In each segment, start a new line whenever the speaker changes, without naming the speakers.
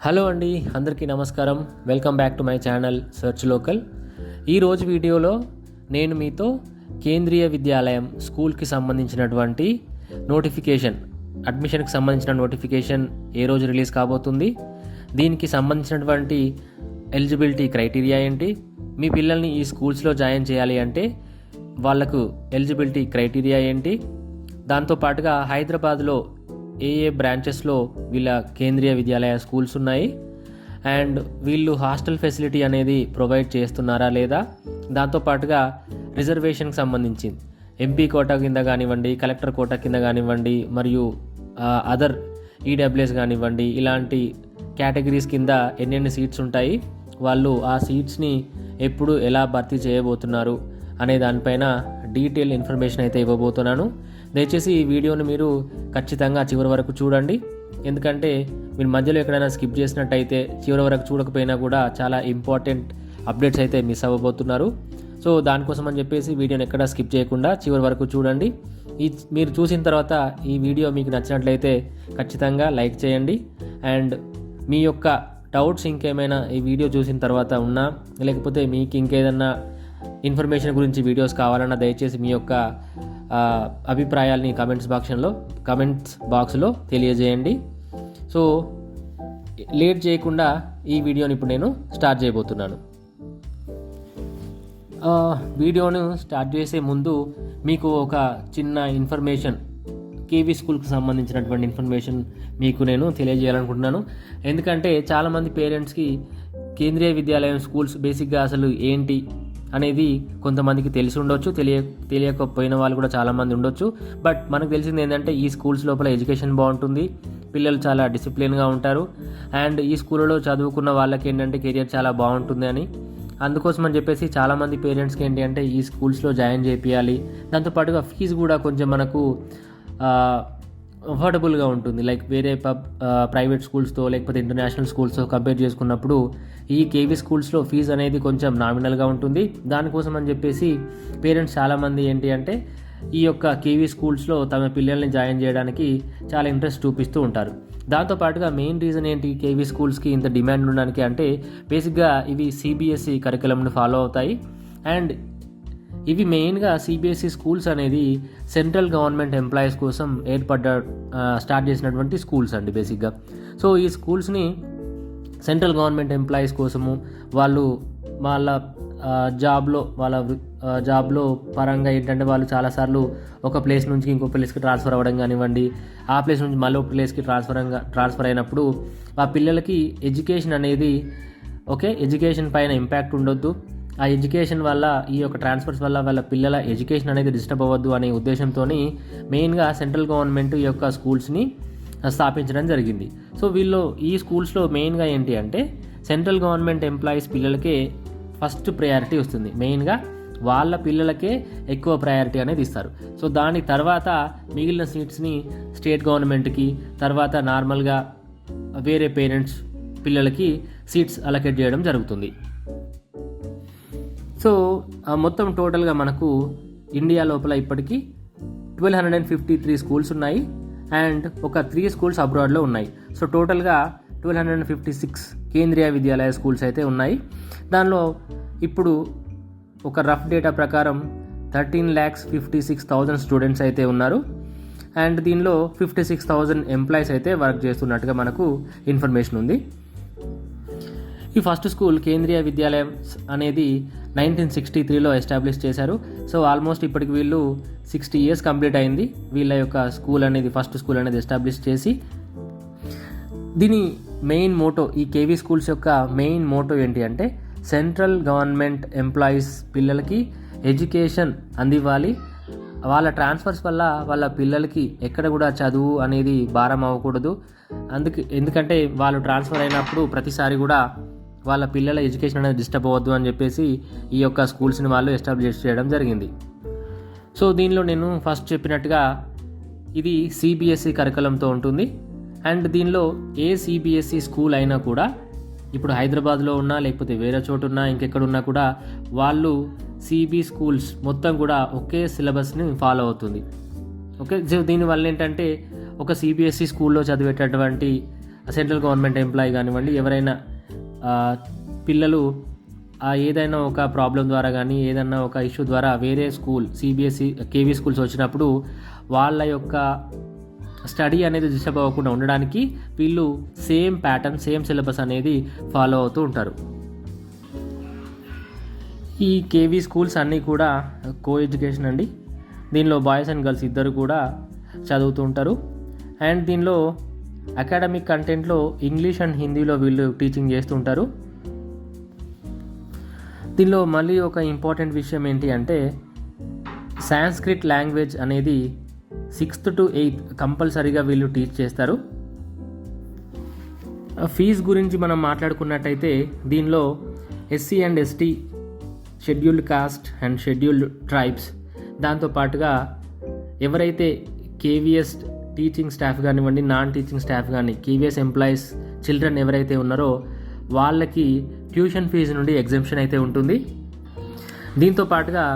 Hello అండి, అందరికీ నమస్కారం. Welcome back to my channel search local. ఈరోజు వీడియోలో నేను మీతో కేంద్రీయ విద్యాలయం స్కూల్కి సంబంధించినటువంటి అడ్మిషన్కి సంబంధించిన నోటిఫికేషన్ ఏ రోజు రిలీజ్ కాబోతుంది, దీనికి సంబంధించినటువంటి ఎలిజిబిలిటీ క్రైటీరియా ఏంటి, మీ పిల్లల్ని ఈ స్కూల్స్లో జాయిన్ చేయాలి అంటే వాళ్లకు ఎలిజిబిలిటీ క్రైటీరియా ఏంటి, దాంతోపాటుగా హైదరాబాద్లో ఏ బ్రాంచెస్లో వీళ్ళ కేంద్రీయ విద్యాలయ స్కూల్స్ ఉన్నాయి అండ్ వీళ్ళు హాస్టల్ ఫెసిలిటీ అనేది ప్రొవైడ్ చేస్తున్నారా లేదా, దాంతోపాటుగా రిజర్వేషన్కి సంబంధించి ఎంపీ కోటా కింద కానివ్వండి, కలెక్టర్ కోటా కింద కానివ్వండి, మరియు అదర్ ఈడబ్ల్యూఎస్ కానివ్వండి, ఇలాంటి కేటగిరీస్ కింద ఎన్నెన్ని సీట్స్ ఉంటాయి, వాళ్ళు ఆ సీట్స్ని ఎప్పుడు ఎలా భర్తీ చేయబోతున్నారు అనే దానిపైన డీటెయిల్ ఇన్ఫర్మేషన్ అయితే ఇవ్వబోతున్నాను. దయచేసి ఈ వీడియోని మీరు ఖచ్చితంగా చివరి వరకు చూడండి, ఎందుకంటే మీరు మధ్యలో ఎక్కడైనా స్కిప్ చేసినట్టయితే చివరి వరకు చూడకపోయినా కూడా చాలా ఇంపార్టెంట్ అప్డేట్స్ అయితే మిస్ అవ్వబోతున్నారు. సో దానికోసం అని చెప్పేసి వీడియోని ఎక్కడ స్కిప్ చేయకుండా చివరి వరకు చూడండి. మీరు చూసిన తర్వాత ఈ వీడియో మీకు నచ్చినట్లయితే ఖచ్చితంగా లైక్ చేయండి అండ్ మీ యొక్క డౌట్స్ ఇంకేమైనా ఈ వీడియో చూసిన తర్వాత ఉన్నా, లేకపోతే మీకు ఇంకేదన్నా ఇన్ఫర్మేషన్ గురించి వీడియోస్ కావాలన్నా దయచేసి మీ యొక్క అభిప్రాయాల్ని కమెంట్స్ బాక్స్లో తెలియజేయండి. సో లేట్ చేయకుండా ఈ వీడియోని ఇప్పుడు నేను స్టార్ట్ చేయబోతున్నాను. వీడియోను స్టార్ట్ చేసే ముందు మీకు ఒక చిన్న ఇన్ఫర్మేషన్, కేవీ స్కూల్కి సంబంధించినటువంటి ఇన్ఫర్మేషన్ మీకు నేను తెలియజేయాలనుకుంటున్నాను. ఎందుకంటే చాలామంది పేరెంట్స్కి కేంద్రీయ విద్యాలయం స్కూల్స్ బేసిక్గా అసలు ఏంటి అనేది కొంతమందికి తెలిసి ఉండొచ్చు, తెలియకపోయిన వాళ్ళు కూడా చాలామంది ఉండొచ్చు. బట్ మనకు తెలిసింది ఏంటంటే ఈ స్కూల్స్ లోపల ఎడ్యుకేషన్ బాగుంటుంది, పిల్లలు చాలా డిసిప్లిన్గా ఉంటారు అండ్ ఈ స్కూల్లో చదువుకున్న వాళ్ళకి ఏంటంటే కెరియర్ చాలా బాగుంటుంది అని. అందుకోసం అని చెప్పేసి చాలామంది పేరెంట్స్కి ఏంటి అంటే ఈ స్కూల్స్లో జాయిన్ చేయాలి, దాంతోపాటుగా ఫీజు కూడా కొంచెం మనకు అఫోర్డబుల్గా ఉంటుంది. లైక్ వేరే ప్రైవేట్ స్కూల్స్తో లేకపోతే ఇంటర్నేషనల్ స్కూల్స్తో కంపేర్ చేసుకున్నప్పుడు ఈ కేవీ స్కూల్స్లో ఫీజు అనేది కొంచెం నామినల్గా ఉంటుంది. దానికోసం అని చెప్పేసి పేరెంట్స్ చాలామంది ఏంటి అంటే ఈ యొక్క కేవీ స్కూల్స్లో తమ పిల్లల్ని జాయిన్ చేయడానికి చాలా ఇంట్రెస్ట్ చూపిస్తూ ఉంటారు. దాంతోపాటుగా మెయిన్ రీజన్ ఏంటి కేవీ స్కూల్స్కి ఇంత డిమాండ్ ఉండడానికి అంటే బేసిక్గా ఇవి సిబిఎస్ఈ కరికులంను ఫాలో అవుతాయి అండ్ ఇవి మెయిన్గా సిబిఎస్ఈ స్కూల్స్ అనేది సెంట్రల్ గవర్నమెంట్ ఎంప్లాయీస్ కోసం స్టార్ట్ చేసినటువంటి స్కూల్స్ అండి బేసిక్గా. సో ఈ స్కూల్స్ని సెంట్రల్ గవర్నమెంట్ ఎంప్లాయీస్ కోసము వాళ్ళ జాబ్లో పరంగా ఏంటంటే వాళ్ళు చాలాసార్లు ఒక ప్లేస్ నుంచి ఇంకో ప్లేస్కి ట్రాన్స్ఫర్ అవ్వడం కానివ్వండి, ఆ ప్లేస్ నుంచి మళ్ళీ ఒక ప్లేస్కి ట్రాన్స్ఫర్ అయినప్పుడు ఆ పిల్లలకి ఎడ్యుకేషన్ అనేది ఎడ్యుకేషన్ పైన ఇంపాక్ట్ ఉండొద్దు, ఆ ఎడ్యుకేషన్ వల్ల ఈ యొక్క ట్రాన్స్ఫర్స్ వల్ల వాళ్ళ పిల్లల ఎడ్యుకేషన్ అనేది డిస్టర్బ్ అవ్వద్దు అనే ఉద్దేశంతో మెయిన్గా సెంట్రల్ గవర్నమెంట్ ఈ యొక్క స్కూల్స్ని స్థాపించడం జరిగింది. సో ఈ స్కూల్స్లో మెయిన్గా ఏంటి అంటే సెంట్రల్ గవర్నమెంట్ ఎంప్లాయీస్ పిల్లలకే ఫస్ట్ ప్రయారిటీ వస్తుంది, మెయిన్గా వాళ్ళ పిల్లలకే ఎక్కువ ప్రయారిటీ అనేది ఇస్తారు. సో దాని తర్వాత మిగిలిన సీట్స్ని స్టేట్ గవర్నమెంట్కి, తర్వాత నార్మల్గా వేరే పేరెంట్స్ పిల్లలకి సీట్స్ అలొకేట్ చేయడం జరుగుతుంది. సో మొత్తం టోటల్గా మనకు ఇండియా లోపల ఇప్పటికీ 1253 స్కూల్స్ ఉన్నాయి అండ్ ఒక 3 స్కూల్స్ అబ్రాడ్లో ఉన్నాయి. సో టోటల్గా 1256 కేంద్రీయ విద్యాలయ స్కూల్స్ అయితే ఉన్నాయి. దానిలో ఇప్పుడు ఒక రఫ్ డేటా ప్రకారం 13,56,000 స్టూడెంట్స్ అయితే ఉన్నారు అండ్ దీనిలో 56,000 ఎంప్లాయీస్ అయితే వర్క్ చేస్తున్నట్టుగా మనకు ఇన్ఫర్మేషన్ ఉంది. ఈ ఫస్ట్ స్కూల్ కేంద్రీయ విద్యాలయం అనేది 1963లో ఎస్టాబ్లిష్ చేశారు. సో ఆల్మోస్ట్ ఇప్పటికి వీళ్ళు 60 years కంప్లీట్ అయింది వీళ్ళ యొక్క స్కూల్ అనేది, ఫస్ట్ స్కూల్ అనేది ఎస్టాబ్లిష్ చేసి. దీని మెయిన్ మోటో, ఈ కేవీ స్కూల్స్ యొక్క మెయిన్ మోటో ఏంటి అంటే సెంట్రల్ గవర్నమెంట్ ఎంప్లాయీస్ పిల్లలకి ఎడ్యుకేషన్ అందివ్వాలి, వాళ్ళ ట్రాన్స్ఫర్స్ వల్ల వాళ్ళ పిల్లలకి ఎక్కడ కూడా చదువు అనేది భారం అవ్వకూడదు. ఎందుకంటే వాళ్ళు ట్రాన్స్ఫర్ అయినప్పుడు ప్రతిసారి కూడా వాళ్ళ పిల్లల ఎడ్యుకేషన్ అనేది డిస్టర్బ్ అవ్వద్దు అని చెప్పేసి ఈ యొక్క స్కూల్స్ని వాళ్ళు ఎస్టాబ్లిష్ చేయడం జరిగింది. సో దీనిలో నేను ఫస్ట్ చెప్పినట్టుగా ఇది సిబిఎస్ఈ కరికులంతో ఉంటుంది అండ్ దీనిలో ఏ సిబిఎస్ఈ స్కూల్ అయినా కూడా ఇప్పుడు హైదరాబాద్లో ఉన్నా లేకపోతే వేరే చోటు ఉన్నా ఇంకెక్కడున్నా కూడా వాళ్ళు సిబి స్కూల్స్ మొత్తం కూడా ఒకే సిలబస్ని ఫాలో అవుతుంది. దీనివల్ల ఏంటంటే ఒక సిబిఎస్ఈ స్కూల్లో చదివేటటువంటి సెంట్రల్ గవర్నమెంట్ ఎంప్లాయీ కానివ్వండి, ఎవరైనా పిల్లలు ఏదైనా ఒక ప్రాబ్లం ద్వారా కానీ ఏదైనా ఒక ఇష్యూ ద్వారా వేరే స్కూల్ సిబిఎస్ఈ కేవీ స్కూల్స్ వచ్చినప్పుడు వాళ్ళ యొక్క స్టడీ అనేది డిస్టర్బ్ అవ్వకుండా ఉండడానికి వీళ్ళు సేమ్ ప్యాటర్న్, సేమ్ సిలబస్ అనేది ఫాలో అవుతూ ఉంటారు. ఈ కేవీ స్కూల్స్ అన్నీ కూడా కో ఎడ్యుకేషన్ అండి. దీనిలో బాయ్స్ అండ్ గర్ల్స్ ఇద్దరు కూడా చదువుతూ ఉంటారు. అండ్ దీనిలో అకాడమిక్ కంటెంట్లో ఇంగ్లీష్ అండ్ హిందీలో వీళ్ళు టీచింగ్ చేస్తుంటారు. దీనిలో మళ్ళీ ఒక ఇంపార్టెంట్ విషయం ఏంటి అంటే సాంస్క్రిట్ లాంగ్వేజ్ అనేది 6th to 8th కంపల్సరీగా వీళ్ళు టీచ్ చేస్తారు. ఫీజు గురించి మనం మాట్లాడుకున్నట్టయితే దీనిలో SC and ST, scheduled cost and scheduled tribes, దాంతోపాటుగా ఎవరైతే కేవీఎస్ టీచింగ్ స్టాఫ్ కానివ్వండి, నాన్ టీచింగ్ స్టాఫ్ కానీ, కేవీఎస్ ఎంప్లాయీస్ చిల్డ్రన్ ఎవరైతే ఉన్నారో వాళ్ళకి ట్యూషన్ ఫీజు నుండి ఎగ్జంప్షన్ అయితే ఉంటుంది. దీంతోపాటుగా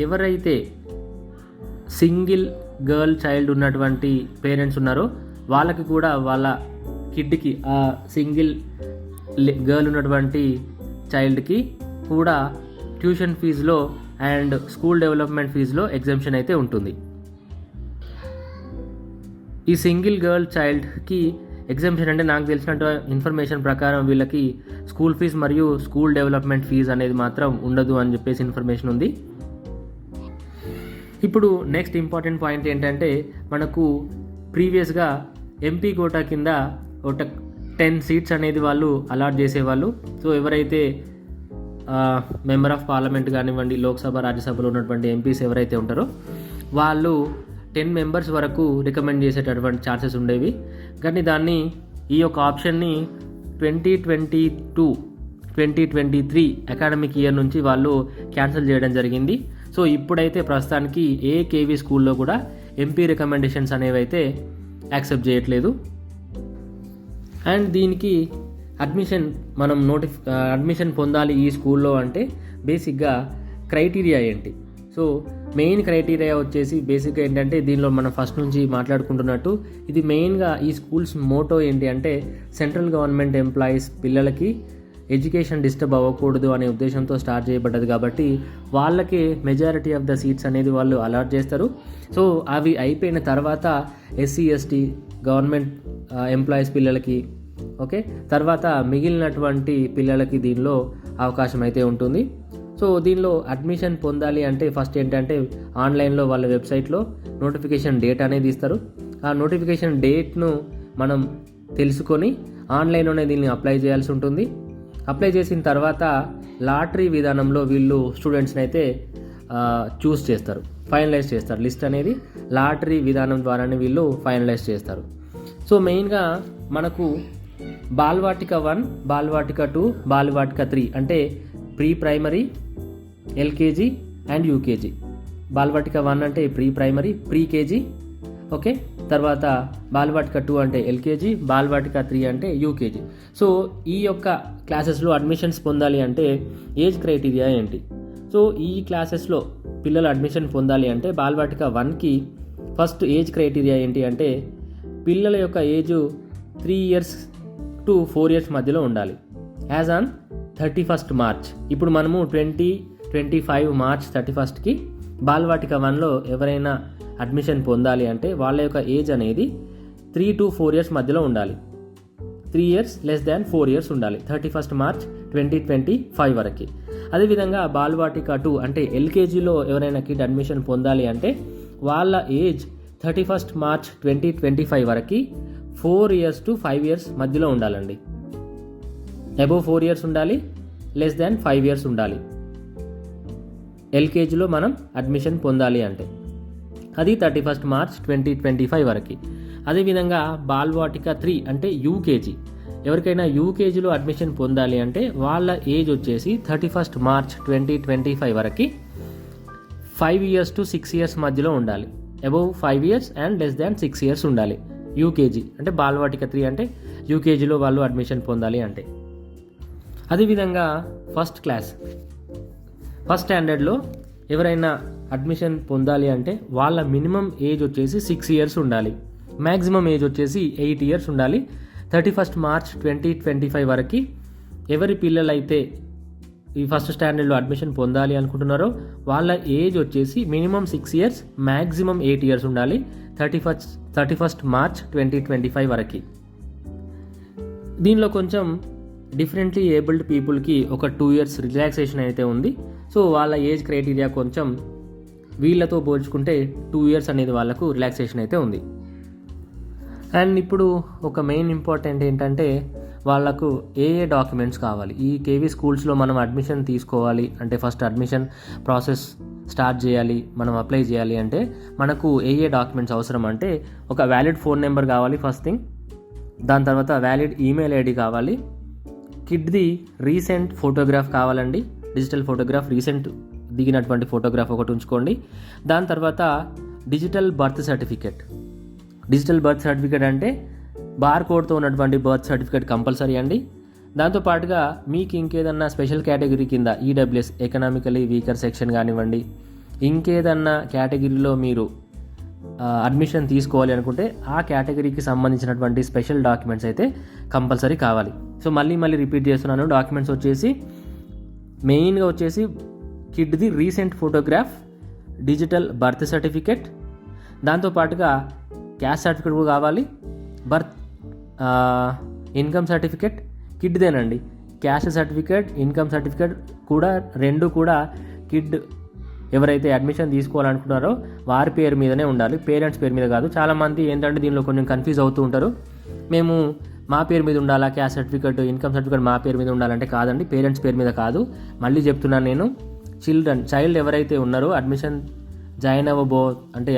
ఎవరైతే సింగిల్ గర్ల్ చైల్డ్ ఉన్నటువంటి పేరెంట్స్ ఉన్నారో వాళ్ళకి కూడా వాళ్ళ కిడ్కి, ఆ సింగిల్ గర్ల్ ఉన్నటువంటి చైల్డ్కి కూడా ట్యూషన్ ఫీజులో అండ్ స్కూల్ డెవలప్మెంట్ ఫీజులో ఎగ్జంప్షన్ అయితే ఉంటుంది. ఈ సింగిల్ గర్ల్ చైల్డ్కి ఎగ్జంప్షన్ అంటే నాకు తెలిసినట్టు ఇన్ఫర్మేషన్ ప్రకారం వీళ్ళకి స్కూల్ ఫీజు మరియు స్కూల్ డెవలప్మెంట్ ఫీజు అనేది మాత్రం ఉండదు అని చెప్పేసి ఇన్ఫర్మేషన్ ఉంది. ఇప్పుడు నెక్స్ట్ ఇంపార్టెంట్ పాయింట్ ఏంటంటే మనకు ప్రీవియస్గా ఎంపీ కోటా కింద ఒక 10 సీట్స్ అనేది వాళ్ళు అలాట్ చేసేవాళ్ళు. సో ఎవరైతే మెంబర్ ఆఫ్ పార్లమెంట్ కానివ్వండి, లోక్సభ రాజ్యసభలో ఉన్నటువంటి ఎంపీస్ ఎవరైతే ఉంటారో వాళ్ళు 10 మెంబర్స్ వరకు రికమెండ్ చేసేటటువంటి ఛాన్సెస్ ఉండేవి. కానీ దాన్ని ఈ యొక్క ఆప్షన్ని 2022-2023 అకాడమిక్ ఇయర్ నుంచి వాళ్ళు క్యాన్సిల్ చేయడం జరిగింది. సో ఇప్పుడైతే ప్రస్తుతానికి ఏ కేవీ స్కూల్లో కూడా ఎంపీ రికమెండేషన్స్ అనేవి అయితే యాక్సెప్ట్ చేయట్లేదు. అండ్ దీనికి అడ్మిషన్ పొందాలి ఈ స్కూల్లో అంటే బేసిక్గా క్రైటీరియా ఏంటి? సో మెయిన్ క్రైటీరియా వచ్చేసి బేసిక్గా ఏంటంటే దీనిలో మనం ఫస్ట్ నుంచి మాట్లాడుకుంటున్నట్టు ఇది మెయిన్గా ఈ స్కూల్స్ మోటో ఏంటి అంటే సెంట్రల్ గవర్నమెంట్ ఎంప్లాయీస్ పిల్లలకి ఎడ్యుకేషన్ డిస్టర్బ్ అవ్వకూడదు అనే ఉద్దేశంతో స్టార్ట్ చేయబడ్డది కాబట్టి వాళ్ళకి మెజారిటీ ఆఫ్ ద సీట్స్ అనేది వాళ్ళు అలాట్ చేస్తారు. సో అవి అయిపోయిన తర్వాత ఎస్సీ ఎస్టీ గవర్నమెంట్ ఎంప్లాయీస్ పిల్లలకి తర్వాత మిగిలినటువంటి పిల్లలకి దీనిలో అవకాశం అయితే ఉంటుంది. సో దీనిలో అడ్మిషన్ పొందాలి అంటే ఫస్ట్ ఏంటంటే ఆన్లైన్లో వాళ్ళ వెబ్సైట్లో నోటిఫికేషన్ డేట్ అనేది ఇస్తారు. ఆ నోటిఫికేషన్ డేట్ను మనం తెలుసుకొని ఆన్లైన్లోనే దీన్ని అప్లై చేయాల్సి ఉంటుంది. అప్లై చేసిన తర్వాత లాటరీ విధానంలో వీళ్ళు స్టూడెంట్స్ని అయితే చూస్ చేస్తారు, ఫైనలైజ్ చేస్తారు. లిస్ట్ అనేది లాటరీ విధానం ద్వారానే వీళ్ళు ఫైనలైజ్ చేస్తారు. సో మెయిన్గా మనకు బాలవాటిక 1, బాలవాటిక 2, బాలవాటిక 3 అంటే pre primary, LKG and UKG. Balvatika 1 అంటే ప్రీ ప్రైమరీ, ప్రీ కేజీ. తర్వాత బాలవాటిక 2 అంటే ఎల్కేజీ, బాలవాటిక 3 అంటే యూకేజీ. సో ఈ యొక్క క్లాసెస్లో అడ్మిషన్స్ పొందాలి అంటే ఏజ్ క్రైటీరియా ఏంటి? సో ఈ క్లాసెస్లో పిల్లలు అడ్మిషన్ పొందాలి అంటే బాలవాటిక 1కి ఫస్ట్ ఏజ్ క్రైటీరియా ఏంటి అంటే పిల్లల యొక్క ఏజ్ 3 years to 4 years మధ్యలో ఉండాలి. As on 31st March. ఇప్పుడు మనము 2025 March 31కి బాలవాటిక 1లో ఎవరైనా అడ్మిషన్ పొందాలి అంటే వాళ్ళ యొక్క ఏజ్ అనేది 3 to 4 years మధ్యలో ఉండాలి. 3 years less than 4 years ఉండాలి 31st March 2025 వరకు. అదేవిధంగా బాలవాటిక 2 అంటే ఎల్కేజీలో ఎవరైనా కిడ్ అడ్మిషన్ పొందాలి అంటే వాళ్ళ ఏజ్ 31st March 2025 వరకు 4 years to 5 years మధ్యలో ఉండాలండి. అబోవ్ 4 years ఉండాలి, లెస్ దాన్ 5 years ఉండాలి ఎల్కేజీలో మనం అడ్మిషన్ పొందాలి అంటే. అది 31st March 2025 వరకు. అదేవిధంగా బాలవాటిక 3 అంటే యూకేజీ. ఎవరికైనా యూకేజీలో అడ్మిషన్ పొందాలి అంటే వాళ్ళ ఏజ్ వచ్చేసి 31st March 2025 వరకు 5 years to 6 years మధ్యలో ఉండాలి. Above 5 years and less than 6 years ఉండాలి యూకేజీ అంటే బాలవాటిక 3 అంటే యూకేజీలో వాళ్ళు అడ్మిషన్ పొందాలి అంటే. అదేవిధంగా ఫస్ట్ స్టాండర్డ్లో ఎవరైనా అడ్మిషన్ పొందాలి అంటే వాళ్ళ మినిమం ఏజ్ వచ్చేసి 6 years ఉండాలి, మ్యాక్సిమం ఏజ్ వచ్చేసి 8 years ఉండాలి. 31 మార్చ్ 2025 వరకు ఎవరి పిల్లలైతే ఈ ఫస్ట్ స్టాండర్డ్లో అడ్మిషన్ పొందాలి అనుకుంటున్నారో వాళ్ళ ఏజ్ వచ్చేసి మినిమం 6 ఇయర్స్, మ్యాక్సిమం 8 ఇయర్స్ ఉండాలి 31 మార్చ్ 2025 వరకు. దీనిలో కొంచెం డిఫరెంట్లీ ఏబుల్డ్ పీపుల్కి ఒక 2 ఇయర్స్ రిలాక్సేషన్ అయితే ఉంది. సో వాళ్ళ ఏజ్ క్రైటీరియా కొంచెం వీళ్ళతో పోల్చుకుంటే 2 ఇయర్స్ అనేది వాళ్ళకు రిలాక్సేషన్ అయితే ఉంది. అండ్ ఇప్పుడు ఒక మెయిన్ ఇంపార్టెంట్ ఏంటంటే వాళ్ళకు ఏ డాక్యుమెంట్స్ కావాలి. ఈ కేవీ స్కూల్స్లో మనం అడ్మిషన్ తీసుకోవాలి అంటే, ఫస్ట్ అడ్మిషన్ ప్రాసెస్ స్టార్ట్ చేయాలి, మనం అప్లై చేయాలి అంటే మనకు ఏ డాక్యుమెంట్స్ అవసరం అంటే, ఒక వ్యాలిడ్ ఫోన్ నెంబర్ కావాలి ఫస్ట్ థింగ్. దాని తర్వాత వ్యాలిడ్ ఈమెయిల్ ఐడి కావాలి. కిడ్ది రీసెంట్ ఫోటోగ్రాఫ్ కావాలండి, డిజిటల్ ఫోటోగ్రాఫ్, రీసెంట్ దిగినటువంటి ఫోటోగ్రాఫ్ ఒకటి ఉంచుకోండి. దాని తర్వాత digital birth certificate. Digital birth certificate అంటే బార్ కోడ్తో ఉన్నటువంటి బర్త్ సర్టిఫికేట్ కంపల్సరీ అండి. దాంతోపాటుగా మీకు ఇంకేదన్నా స్పెషల్ కేటగిరీ కింద ఈడబ్ల్యూఎస్, ఎకనామికలీ వీకర్ సెక్షన్ కానివ్వండి, ఇంకేదన్నా కేటగిరీలో మీరు అడ్మిషన్ తీసుకోవాలి అనుకుంటే ఆ కేటగిరీకి సంబంధించినటువంటి స్పెషల్ డాక్యుమెంట్స్ అయితే కంపల్సరీ కావాలి. సో మళ్ళీ రిపీట్ చేస్తున్నాను. డాక్యుమెంట్స్ వచ్చేసి మెయిన్గా వచ్చేసి కిడ్ది recent photograph, digital birth certificate, దాంతోపాటుగా క్యాస్ట్ సర్టిఫికేట్ కూడా కావాలి, బర్త్ ఇన్కమ్ సర్టిఫికేట్ కిడ్దేనండి. క్యాస్ట్ సర్టిఫికేట్, ఇన్కమ్ సర్టిఫికేట్ కూడా రెండు కూడా కిడ్ ఎవరైతే అడ్మిషన్ తీసుకోవాలనుకున్నారో వారి పేరు మీదనే ఉండాలి, పేరెంట్స్ పేరు మీద కాదు. చాలామంది ఏంటంటే దీనిలో కొంచెం కన్ఫ్యూజ్ అవుతూ ఉంటారు. మేము మా పేరు మీద ఉండాలా క్యాస్ట్ సర్టిఫికేట్, ఇన్కమ్ సర్టిఫికేట్ మా పేరు మీద ఉండాలంటే కాదండి, పేరెంట్స్ పేరు మీద కాదు. మళ్ళీ చెప్తున్నాను నేను, చైల్డ్ ఎవరైతే ఉన్నారో అడ్మిషన్ జాయిన్ అంటే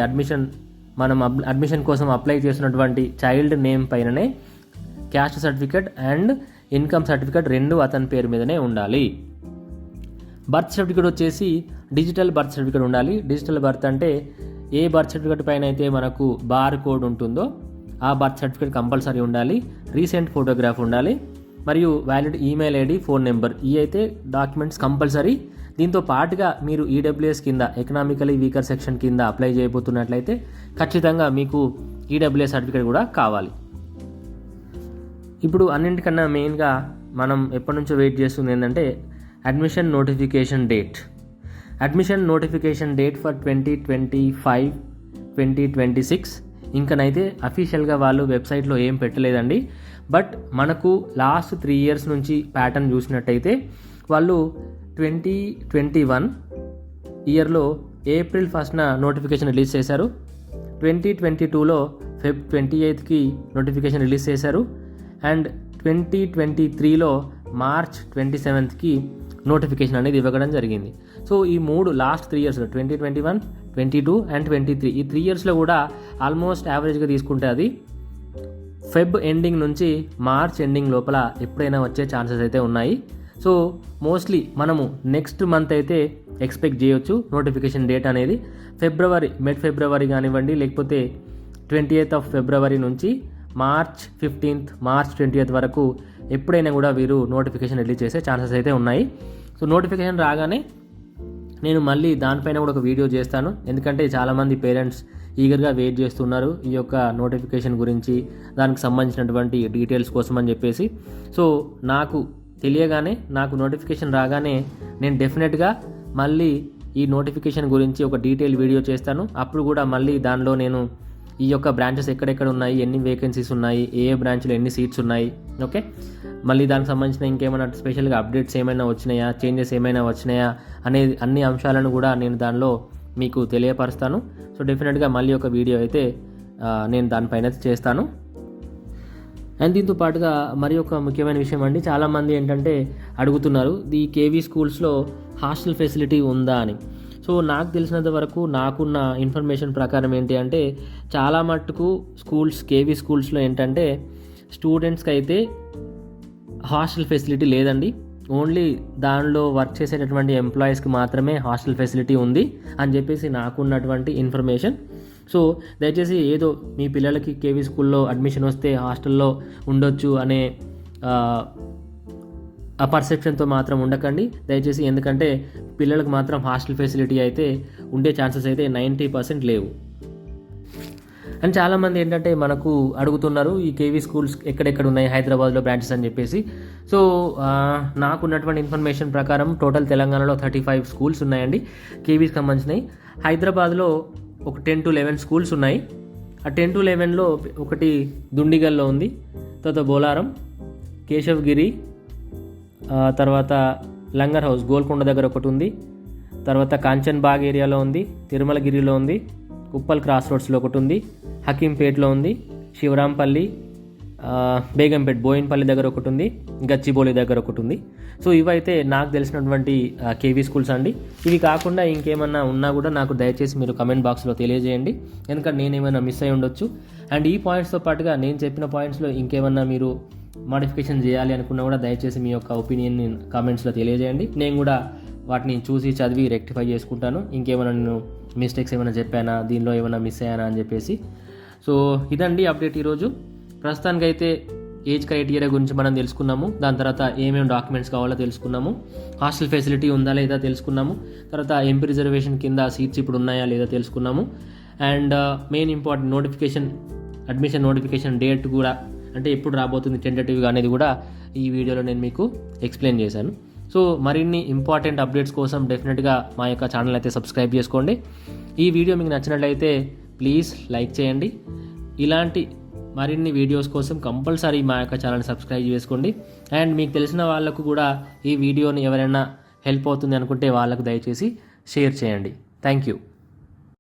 మనం అడ్మిషన్ కోసం అప్లై చేసినటువంటి చైల్డ్ నేమ్ పైననే caste certificate and income certificate రెండు అతని పేరు మీదనే ఉండాలి. బర్త్ సర్టిఫికేట్ వచ్చేసి డిజిటల్ బర్త్ సర్టిఫికేట్ ఉండాలి. డిజిటల్ బర్త్ అంటే ఏ బర్త్ సర్టిఫికేట్ పైన అయితే మనకు బార్ కోడ్ ఉంటుందో ఆ బర్త్ సర్టిఫికేట్ కంపల్సరీ ఉండాలి. రీసెంట్ ఫోటోగ్రాఫ్ ఉండాలి మరియు valid email ID, phone number, ఈ అయితే డాక్యుమెంట్స్ కంపల్సరీ. దీంతో పాటుగా మీరు ఈడబ్ల్యూఎస్ కింద, ఎకనామికలీ వీకర్ సెక్షన్ కింద అప్లై చేయబోతున్నట్లయితే ఖచ్చితంగా మీకు ఈడబ్ల్యూఎస్ సర్టిఫికేట్ కూడా కావాలి. ఇప్పుడు అన్నింటికన్నా మెయిన్గా మనం ఎప్పటి నుంచో వెయిట్ చేస్తుంది ఏంటంటే admission notification date. Admission notification date for 2025-2026 ఇంకనైతే అఫీషియల్గా వాళ్ళు వెబ్సైట్లో ఏం పెట్టలేదండి. బట్ మనకు లాస్ట్ 3 ఇయర్స్ నుంచి ప్యాటర్న్ చూసినట్టయితే వాళ్ళు 2021 ఇయర్లో ఏప్రిల్ 1న నోటిఫికేషన్ రిలీజ్ చేశారు. 2022లో Feb 28కి నోటిఫికేషన్ రిలీజ్ చేశారు. అండ్ 2023లో మార్చ్ 27కి నోటిఫికేషన్ అనేది ఇవ్వడం జరిగింది. సో ఈ లాస్ట్ 3 ఇయర్స్లో 2021, 22 అండ్ 23 ఈ 3 ఇయర్స్లో కూడా ఆల్మోస్ట్ యావరేజ్గా తీసుకుంటే అది ఫెబ్ ఎండింగ్ నుంచి మార్చ్ ఎండింగ్ లోపల ఎప్పుడైనా వచ్చే ఛాన్సెస్ అయితే ఉన్నాయి. సో మోస్ట్లీ మనము నెక్స్ట్ మంత్ అయితే ఎక్స్పెక్ట్ చేయొచ్చు నోటిఫికేషన్ డేట్ అనేది. మిడ్ ఫిబ్రవరి కానివ్వండి, లేకపోతే 28th ఫిబ్రవరి నుంచి మార్చ్ 15th, మార్చ్ 20th వరకు ఎప్పుడైనా కూడా వీరు నోటిఫికేషన్ రిలీజ్ చేసే ఛాన్సెస్ అయితే ఉన్నాయి. సో నోటిఫికేషన్ రాగానే నేను మళ్ళీ దానిపైన కూడా ఒక వీడియో చేస్తాను. ఎందుకంటే చాలామంది పేరెంట్స్ ఈగర్గా వెయిట్ చేస్తున్నారు ఈ యొక్క నోటిఫికేషన్ గురించి, దానికి సంబంధించినటువంటి డీటెయిల్స్ కోసం అని చెప్పేసి. సో నాకు తెలియగానే, నాకు నోటిఫికేషన్ రాగానే నేను డెఫినెట్గా మళ్ళీ ఈ నోటిఫికేషన్ గురించి ఒక డీటెయిల్ వీడియో చేస్తాను. అప్పుడు కూడా మళ్ళీ దానిలో నేను ఈ యొక్క బ్రాంచెస్ ఎక్కడెక్కడ ఉన్నాయి, ఎన్ని వేకెన్సీస్ ఉన్నాయి, ఏ బ్రాంచ్లో ఎన్ని సీట్స్ ఉన్నాయి, ఓకే, మళ్ళీ దానికి సంబంధించిన ఇంకేమైనా స్పెషల్గా అప్డేట్స్ ఏమైనా వచ్చినాయా, చేంజెస్ ఏమైనా వచ్చినాయా అనేది అన్ని అంశాలను కూడా నేను దానిలో మీకు తెలియపరుస్తాను. సో డెఫినెట్గా మళ్ళీ ఒక వీడియో అయితే నేను దానిపైన చేస్తాను. అండ్ దీంతో పాటుగా మరి ఒక ముఖ్యమైన విషయం అండి, చాలామంది ఏంటంటే అడుగుతున్నారు ఈ కేవీ స్కూల్స్లో హాస్టల్ ఫెసిలిటీ ఉందా అని. సో నాకు తెలిసినంత వరకు, నాకున్న ఇన్ఫర్మేషన్ ప్రకారం ఏంటి అంటే చాలా మట్టుకు కేవీ స్కూల్స్లో ఏంటంటే స్టూడెంట్స్కి అయితే హాస్టల్ ఫెసిలిటీ లేదండి. ఓన్లీ దానిలో వర్క్ చేసేటటువంటి ఎంప్లాయీస్కి మాత్రమే హాస్టల్ ఫెసిలిటీ ఉంది అని చెప్పేసి నాకున్నటువంటి ఇన్ఫర్మేషన్. సో దయచేసి ఏదో మీ పిల్లలకి కేవీ స్కూల్లో అడ్మిషన్ వస్తే హాస్టల్లో ఉండొచ్చు అనే ఆ పర్సెప్షన్తో మాత్రం ఉండకండి దయచేసి. ఎందుకంటే పిల్లలకు మాత్రం హాస్టల్ ఫెసిలిటీ అయితే ఉండే ఛాన్సెస్ అయితే 90% లేవు. అండ్ చాలామంది ఏంటంటే మనకు అడుగుతున్నారు ఈ కేవీ స్కూల్స్ ఎక్కడెక్కడ ఉన్నాయి హైదరాబాద్లో బ్రాంచెస్ అని చెప్పేసి. సో నాకు ఉన్నటువంటి ఇన్ఫర్మేషన్ ప్రకారం టోటల్ తెలంగాణలో 35 స్కూల్స్ ఉన్నాయండి కేవీకి సంబంధించినవి. హైదరాబాద్లో ఒక 10 to 11 స్కూల్స్ ఉన్నాయి. ఆ 10 to 11లో ఒకటి దుండిగల్లో ఉంది, తర్వాత బోలారం, కేశవ్గిరి, తర్వాత లంగర్ హౌస్ గోల్కొండ దగ్గర ఒకటి ఉంది, తర్వాత కాంచన్ బాగ్ ఏరియాలో ఉంది, తిరుమలగిరిలో ఉంది, ఉప్పల్ క్రాస్ రోడ్స్లో ఒకటి ఉంది, హకీంపేట్లో ఉంది, శివరాంపల్లి, బేగంపేట్ బోయిన్పల్లి దగ్గర ఒకటి ఉంది, గచ్చిబౌలి దగ్గర ఒకటి ఉంది. సో ఇవైతే నాకు తెలిసినటువంటి కేవీ స్కూల్స్ అండి. ఇవి కాకుండా ఇంకేమన్నా ఉన్నా కూడా నాకు దయచేసి మీరు కమెంట్ బాక్స్లో తెలియజేయండి, ఎందుకంటే నేనేమైనా మిస్ అయి ఉండొచ్చు. అండ్ ఈ పాయింట్స్తో పాటుగా నేను చెప్పిన పాయింట్స్లో ఇంకేమన్నా మీరు మోడిఫికేషన్ చేయాలి అనుకున్నా కూడా దయచేసి మీ యొక్క ఒపీనియన్ని కామెంట్స్లో తెలియజేయండి. నేను కూడా వాటిని చూసి చదివి రెక్టిఫై చేసుకుంటాను. ఇంకేమైనా నేను మిస్టేక్స్ ఏమైనా చెప్పానా, దీనిలో ఏమైనా మిస్ అయ్యానా అని చెప్పేసి. సో ఇదండి అప్డేట్ ఈరోజు. ప్రస్తుతానికైతే ఏజ్ క్రైటీరియా గురించి మనం తెలుసుకున్నాము, దాని తర్వాత ఏమేమి డాక్యుమెంట్స్ కావాలో తెలుసుకున్నాము, హాస్టల్ ఫెసిలిటీ ఉందా లేదా తెలుసుకున్నాము, తర్వాత ఎంపీ రిజర్వేషన్ కింద సీట్స్ ఇప్పుడు ఉన్నాయా లేదా తెలుసుకున్నాము. And main important admission notification date కూడా, అంటే ఎప్పుడు రాబోతుంది టెంటేటివ్గా అనేది కూడా ఈ వీడియోలో నేను మీకు ఎక్స్ప్లెయిన్ చేశాను. సో మరిన్ని ఇంపార్టెంట్ అప్డేట్స్ కోసం డెఫినెట్గా మా యొక్క ఛానల్ అయితే సబ్స్క్రైబ్ చేసుకోండి. ఈ వీడియో మీకు నచ్చినట్లయితే ప్లీజ్ లైక్ చేయండి. ఇలాంటి మరిన్ని వీడియోస్ కోసం కంపల్సరీ మా యొక్క ఛానల్ని సబ్స్క్రైబ్ చేసుకోండి. అండ్ మీకు తెలిసిన వాళ్ళకు కూడా ఈ వీడియోని ఎవరైనా హెల్ప్ అవుతుంది అనుకుంటే వాళ్ళకు దయచేసి షేర్ చేయండి. Thank you.